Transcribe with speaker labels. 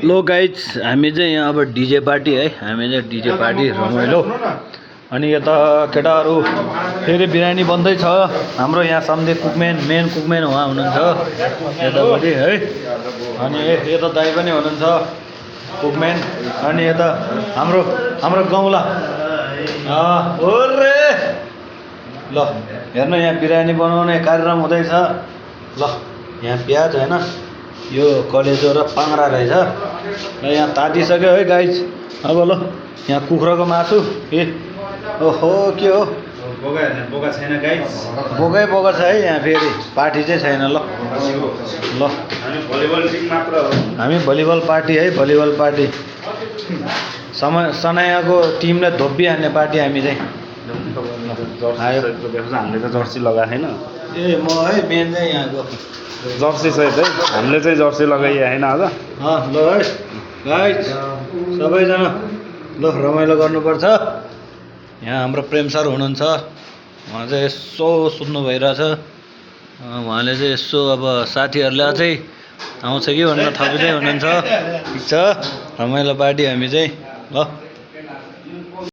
Speaker 1: लो guys हामी चाहिँ यहाँ अब डिजे पार्टी है, हामी चाहिँ डिजे पार्टी रमाइलो। अनि यता केटाहरू फेरि बिरयानी बन्दैछ। हाम्रो यहाँ सन्धि कुकम्यान मेन कुकम्यान उहाँ हुनुहुन्छ यतापट्टि है। अनि यता दाइ पनि हुनुहुन्छ कुकम्यान। अनि यता हाम्रो गाउँला ओरे ल हेर्नु यहाँ बिरयानी बनाउने कार्यक्रम हुँदैछ। ल यहाँ प्याज हैन, यो कलेजो र पाङ्रा रहेछ। र यहाँ तातिसक्यो है गाइज। अब ल यहाँ कुखुराको मासु ओहो के हो
Speaker 2: बोका छैन गाइस।
Speaker 1: बोका छ है यहाँ। फेरि पार्टी चाहिँ छैन। ल
Speaker 2: हामी भलिबल टिम मात्र हो।
Speaker 1: हामी भलिबल पार्टी है, भलिबल पार्टी। सनायाको टिमले धोपी हान्ने पार्टी हामी चाहिँ।
Speaker 2: हामीले त जर्सी लगाएको छैन।
Speaker 1: ए म है मेन चाहिँ यहाँको
Speaker 2: जर्सी सहित है, हामीले चाहिँ जर्सी लगाइए होइन आज।
Speaker 1: ल है गाइज सबैजना ल रमाइलो गर्नुपर्छ। यहाँ हाम्रो प्रेम सर हुनुहुन्छ, उहाँ चाहिँ यसो सुत्नु भइरहेछ। उहाँले चाहिँ यसो अब साथीहरूले अझै आउँछ कि भनेर थपिँदै हुनुहुन्छ। ठिक छ, रमाइलो पार्टी हामी चाहिँ। ल